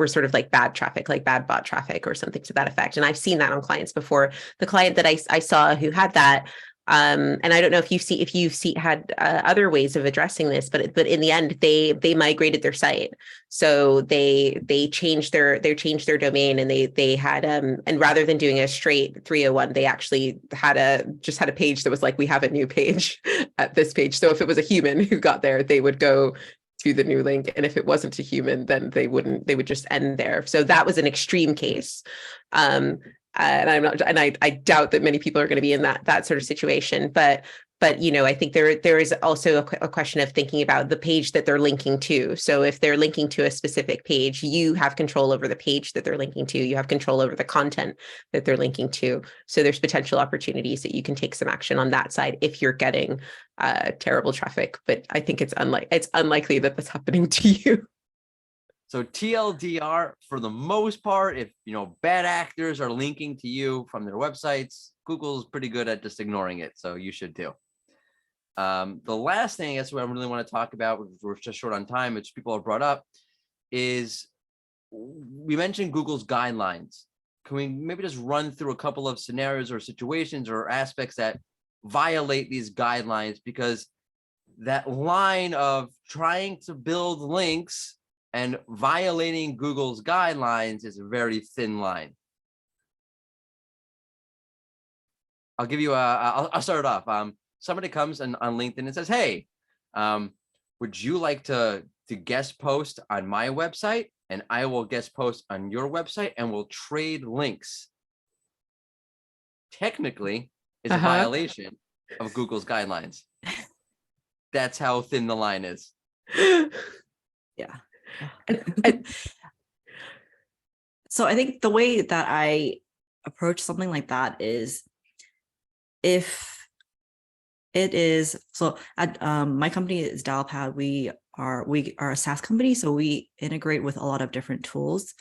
sort of like bad traffic, like bad bot traffic or something to that effect. And I've seen that on clients before. The client that I saw who had that, and I don't know if you've had other ways of addressing this, but in the end they migrated their site. So they changed their domain, and they had and rather than doing a straight 301, they actually had a page that was like, we have a new page at this page. So if it was a human who got there, they would go to the new link, and if it wasn't a human, then they would just end there. So that was an extreme case. and I'm not, and I doubt that many people are going to be in that sort of situation. But I think there is also a question of thinking about the page that they're linking to. So if they're linking to a specific page, you have control over the page that they're linking to. You have control over the content that they're linking to. So there's potential opportunities that you can take some action on that side if you're getting terrible traffic. But I think it's unlikely that that's happening to you. So TLDR, for the most part, if bad actors are linking to you from their websites, Google's pretty good at just ignoring it. So you should too. The last thing, I guess, what I really want to talk about, because we're just short on time, which people have brought up, is we mentioned Google's guidelines. Can we maybe just run through a couple of scenarios or situations or aspects that violate these guidelines? Because that line of trying to build links and violating Google's guidelines is a very thin line. I'll give you I'll start it off. Somebody comes on LinkedIn and says, hey, would you like to guest post on my website? And I will guest post on your website and we'll trade links. Technically, it's a violation of Google's guidelines. That's how thin the line is. Yeah. So I think the way that I approach something like that is, if it is, so at my company is Dialpad. We are a SaaS company, so we integrate with a lot of different tools.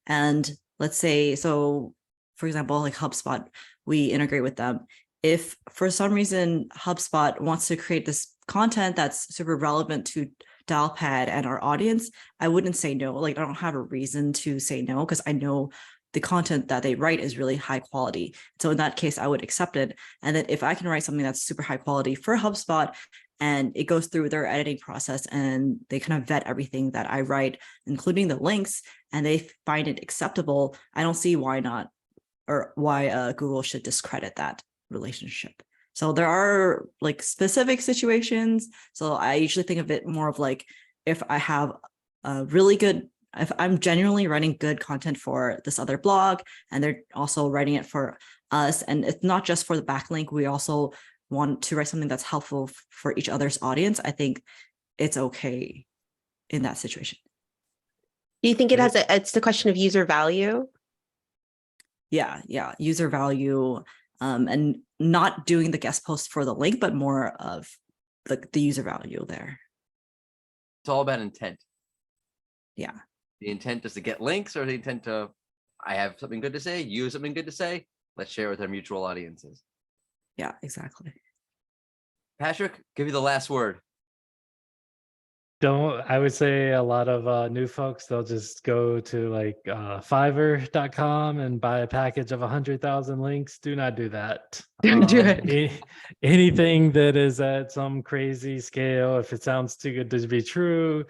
And let's say, so for example, like HubSpot, we integrate with them. If for some reason HubSpot wants to create this content that's super relevant to Dialpad and our audience, I wouldn't say no. Like, I don't have a reason to say no, because I know the content that they write is really high quality. So in that case, I would accept it. And then if I can write something that's super high quality for HubSpot and it goes through their editing process and they kind of vet everything that I write, including the links, and they find it acceptable, I don't see why not, or why Google should discredit that relationship. So there are like specific situations. So I usually think of it more of like, if I have a really good, if I'm genuinely writing good content for this other blog and they're also writing it for us, and it's not just for the backlink, we also want to write something that's helpful for each other's audience, I think it's okay in that situation. Do you think it has it's the question of user value? Yeah, user value, and not doing the guest post for the link, but more of the user value there. It's all about intent. Yeah. The intent is to get links, or the intent to, I have something good to say, you have something good to say, let's share with our mutual audiences. Yeah, exactly. Patrick, give you the last word. I would say a lot of new folks, they'll just go to like Fiverr.com and buy a package of 100,000 links. Do not do that. Don't do it. Anything that is at some crazy scale, if it sounds too good to be true,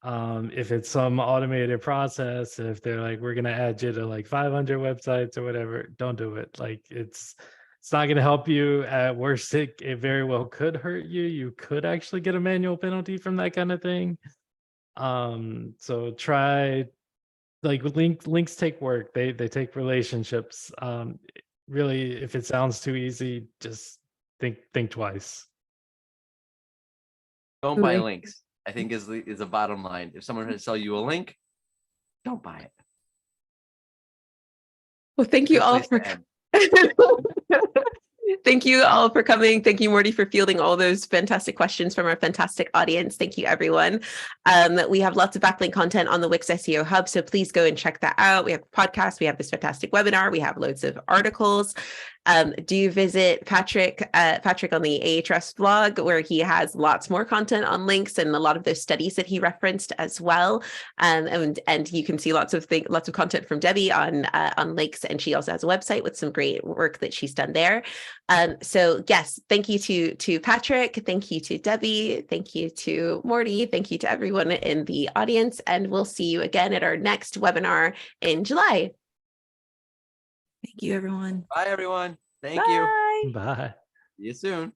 if it's some automated process, if they're like, we're going to add you to like 500 websites or whatever, don't do it. Like, it's not going to help you. At worst, it very well could hurt you. You could actually get a manual penalty from that kind of thing. So try, like, links take work. They take relationships. Really, if it sounds too easy, just think twice. Don't buy links, I think is a bottom line. If someone tries to sell you a link, don't buy it. Well, thank you all for Thank you all for coming. Thank you, Mordy, for fielding all those fantastic questions from our fantastic audience. Thank you, everyone. We have lots of backlink content on the Wix SEO Hub, so please go and check that out. We have a podcast, we have this fantastic webinar, we have loads of articles. Do visit Patrick on the Ahrefs blog, where he has lots more content on links and a lot of those studies that he referenced as well. And you can see lots of content from Debbie on links, and she also has a website with some great work that she's done there. So yes, thank you to Patrick, thank you to Debbie, thank you to Mordy, thank you to everyone in the audience, and we'll see you again at our next webinar in July. Thank you, everyone. Bye, everyone. Thank Bye. you. Bye. See you soon.